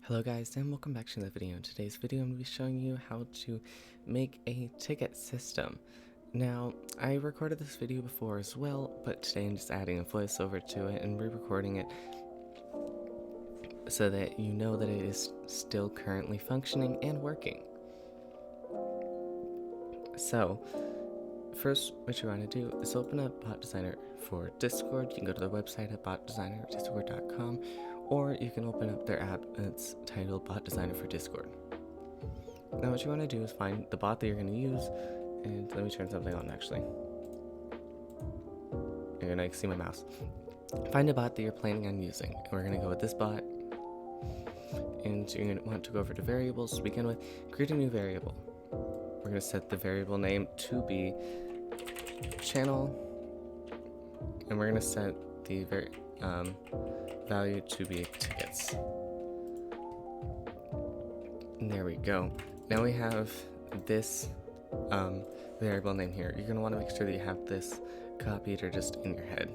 Hello guys, and welcome back to the video. In today's video, I'm going to be showing you how to make a ticket system. Now, I recorded this video before as well, but today I'm just adding a voiceover to it and re-recording it so that you know that it is still currently functioning and working. So, first, what you want to do is open up Bot Designer for Discord. You can go to their website at botdesignerdiscord.com, or you can open up their app and it's titled Bot Designer for Discord. Now what you want to do is find the bot that you're going to use, and let me turn something on actually. You're going to see my mouse. Find a bot that you're planning on using, and we're going to go with this bot. And you're going to want to go over to variables to begin with. Create a new variable. We're going to set the variable name to be channel, and we're going to set the value to be tickets. And there we go. Now we have this variable name here. You're going to want to make sure that you have this copied or just in your head.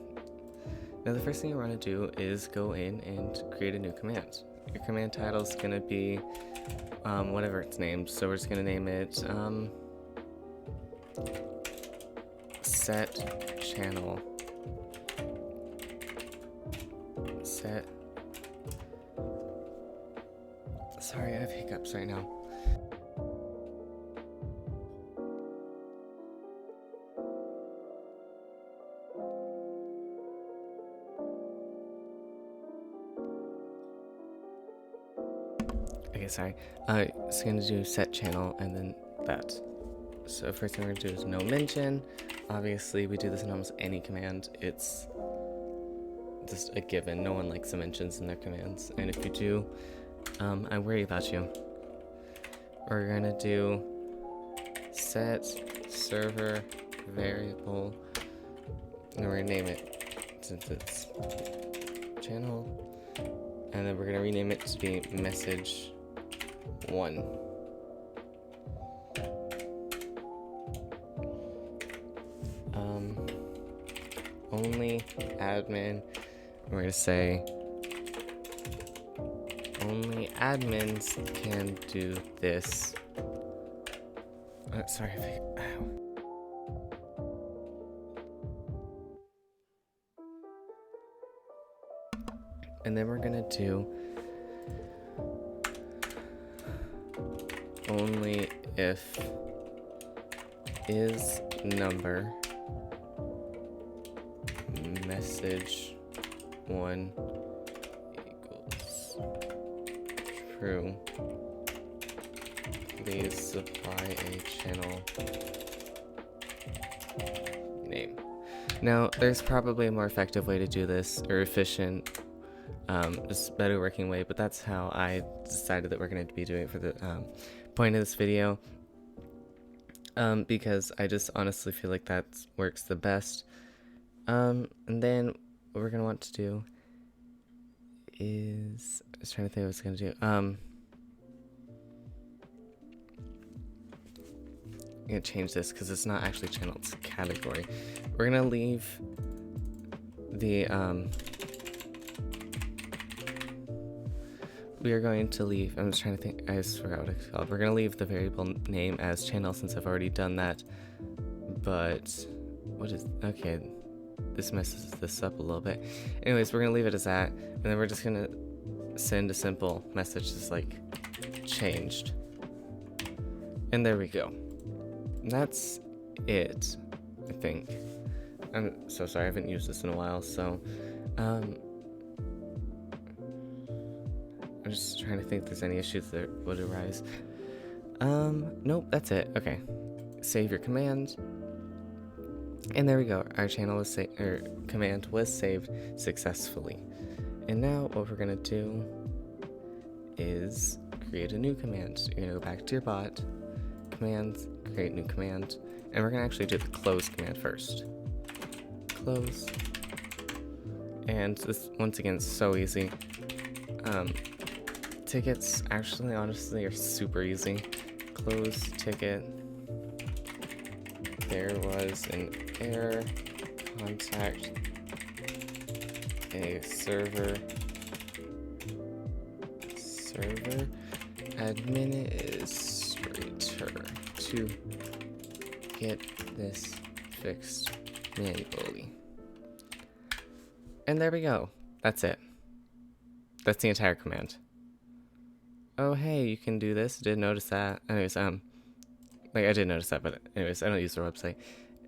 Now the first thing you want to do is go in and create a new command. Your command title is going to be whatever it's named. So we're just going to name it set channel. Sorry, I have hiccups right now. Okay, sorry. It's going to do set channel and then that. So first thing we're going to do is no mention. Obviously, we do this in almost any command. It's just a given. No one likes the mentions in their commands. And if you do, I worry about you. We're going to do set server variable. And we're going to name it since it's channel. And then we're going to rename it to be message 1. Only admin. We're going to say only admins can do this. Sorry if ow. And then we're going to do only if is number message 1 equals true, please supply a channel name. Now there's probably a more effective way to do this, or efficient, just better working way, but that's how I decided that we're going to be doing it for the point of this video, because I just honestly feel like that works the best. And then what we're going to want to do is, I was trying to think what I was going to do. I'm going to change this because it's not actually channel, it's category. We're going to leave the, we are going to leave, I'm just trying to think, I just forgot what it's called. We're going to leave the variable name as channel since I've already done that. But, what is, okay, this messes this up a little bit. Anyways, we're going to leave it as that, and then we're just going to send a simple message just like changed. And there we go. And that's it, I think. I'm so sorry, I haven't used this in a while, so I'm just trying to think if there's any issues that would arise. Nope, that's it. Okay. Save your command. And there we go. Our channel was command was saved successfully. And now what we're gonna do is create a new command. You're gonna go back to your bot, commands, create new command, and we're gonna actually do the close command first. Close. And this, once again, is so easy. Tickets actually honestly are super easy. Close ticket. There was an error. Contact a server server administrator to get this fixed manually. And there we go. That's it. That's the entire command. Oh, hey, you can do this. Didn't notice that. Anyways, like, I did notice that, but anyways, I don't use their website.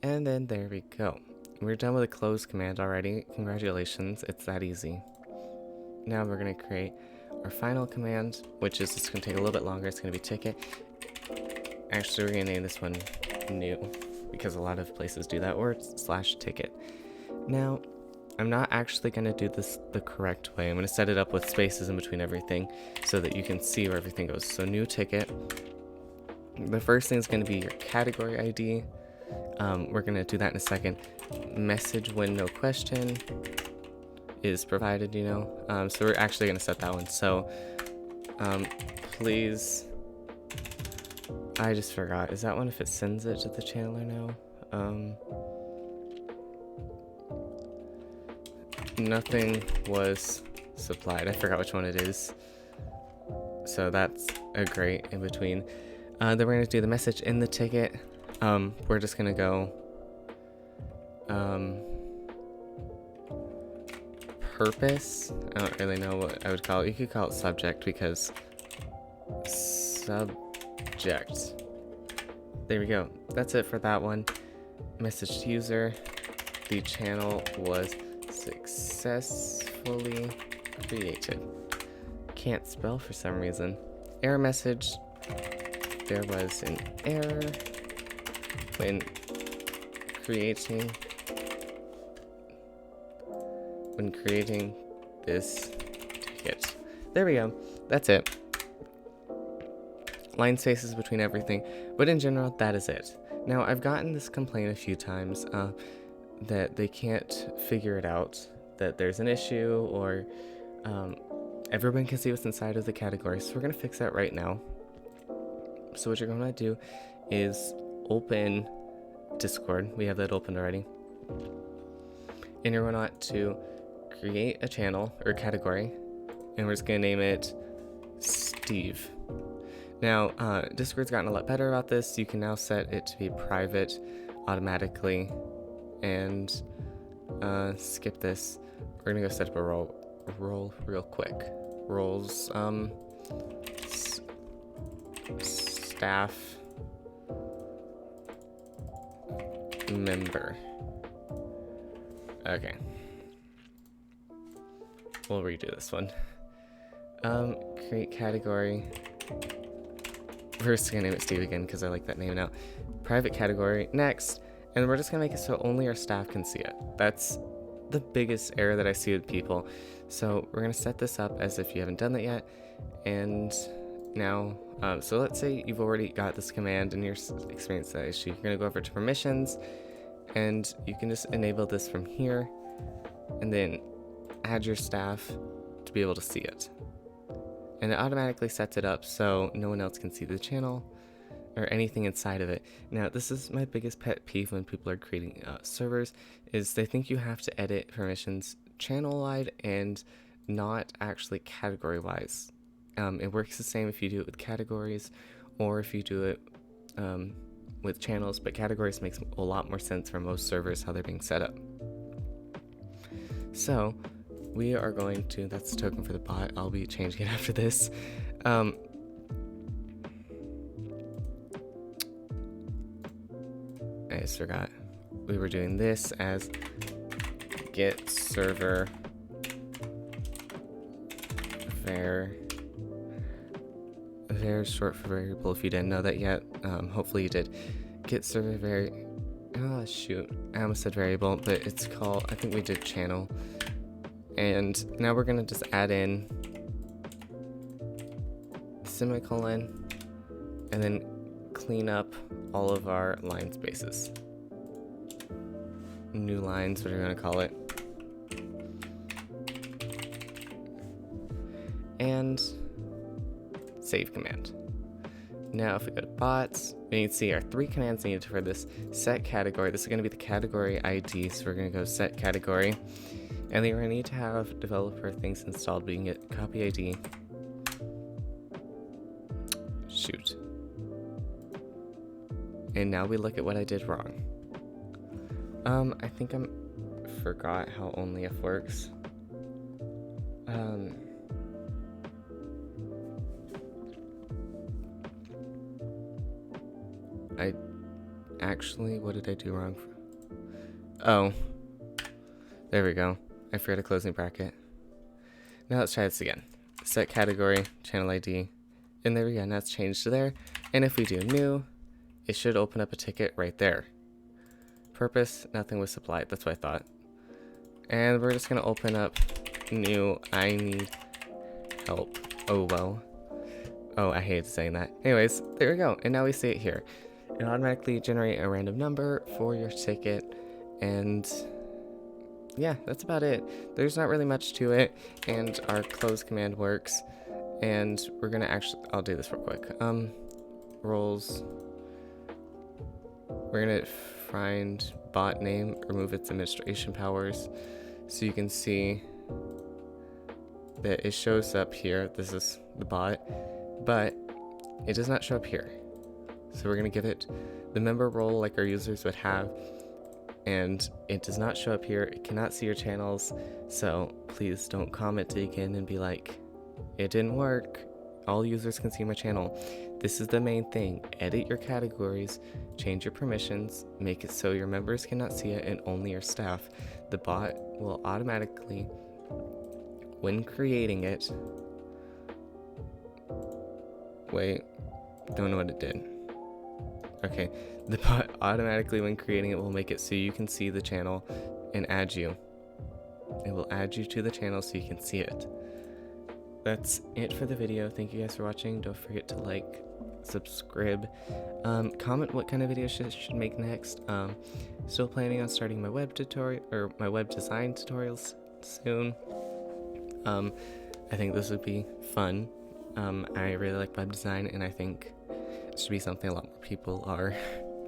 And then there we go. We're done with the close command already. Congratulations, it's that easy. Now we're gonna create our final command, which is just gonna take a little bit longer. It's gonna be ticket. Actually, we're gonna name this one new, because a lot of places do that, or /ticket. Now, I'm not actually going to do this the correct way. I'm going to set it up with spaces in between everything so that you can see where everything goes. So new ticket. The first thing is going to be your category ID. We're going to do that in a second. Message when no question is provided, you know. So we're actually going to set that one. So please, I just forgot. Is that one if it sends it to the channel or no? Nothing was supplied. I forgot which one it is. So that's a great in between. Then we're gonna do the message in the ticket. We're just gonna go purpose. I don't really know what I would call it. You could call it subject because subject. There we go. That's it for that one. Message to user. The channel was successfully created. Can't spell for some reason. Error message. There was an error when creating this ticket. There we go. That's it. Line spaces between everything, but in general, that is it. Now, I've gotten this complaint a few times that they can't figure it out, that there's an issue, or everyone can see what's inside of the category. So we're going to fix that right now. So what you're going to do is open Discord. We have that opened already. And you're going to create a channel or category, and we're just going to name it Steve. Now, Discord's gotten a lot better about this. You can now set it to be private automatically. And skip this. We're gonna go set up a role real quick. Roles, staff member. Okay. We'll redo this one. Create category. First, gonna name it Steve again because I like that name now. Private category. Next. And we're just gonna make it so only our staff can see it. That's the biggest error that I see with people. So we're gonna set this up as if you haven't done that yet. And now, so let's say you've already got this command and you're experiencing that issue. You're gonna go over to permissions, and you can just enable this from here, and then add your staff to be able to see it. And it automatically sets it up so no one else can see the channel or anything inside of it. Now, this is my biggest pet peeve when people are creating servers, is they think you have to edit permissions channel-wide and not actually category-wise. It works the same if you do it with categories or if you do it with channels, but categories makes a lot more sense for most servers, how they're being set up. So, we are going to, that's the token for the bot, I'll be changing it after this. I just forgot. We were doing this as get server var. Var is short for variable if you didn't know that yet. Hopefully you did. Get server var. Oh shoot, I almost said variable, but it's called, I think we did channel. And now we're gonna just add in semicolon and then clean up all of our line spaces. New lines, what are we gonna call it? And save command. Now if we go to bots, we need to see our 3 commands needed for this set category. This is going to be the category ID, so we're going to go set category. And then we're going to need to have developer things installed. We can get copy ID shoot. And now we look at what I did wrong. I think I forgot how OnlyIf works. What did I do wrong? Oh, there we go. I forgot a closing bracket. Now let's try this again. Set category, channel ID, and there we go. Now it's changed to there. And if we do new, it should open up a ticket right there. Purpose, nothing was supplied. That's what I thought. And we're just gonna open up new, I need help. Oh, well. Oh, I hate saying that. Anyways, there we go. And now we see it here. It automatically generate a random number for your ticket. And yeah, that's about it. There's not really much to it. And our close command works. And we're gonna I'll do this real quick. Roles. We're gonna find bot name, remove its administration powers. So you can see that it shows up here. This is the bot, but it does not show up here. So we're gonna give it the member role like our users would have, and it does not show up here. It cannot see your channels, so please don't comment again and be like, it didn't work. All users can see my channel. This is the main thing. Edit your categories, change your permissions, make it so your members cannot see it and only your staff. The bot will automatically, when creating it, wait, don't know what it did. Okay, the bot automatically when creating it will make it so you can see the channel and add you. It will add you to the channel so you can see it. That's it for the video. Thank you guys for watching. Don't forget to like, subscribe, comment what kind of videos should make next. Still planning on starting my web tutorial or my web design tutorials soon. I think this would be fun. I really like web design, and I think it should be something a lot more people are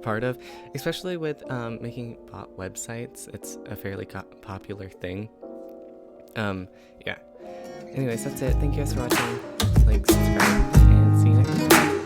part of, especially with making bot websites. It's a fairly popular thing. Yeah. Anyways, that's it. Thank you guys for watching. Like, subscribe, and see you next time.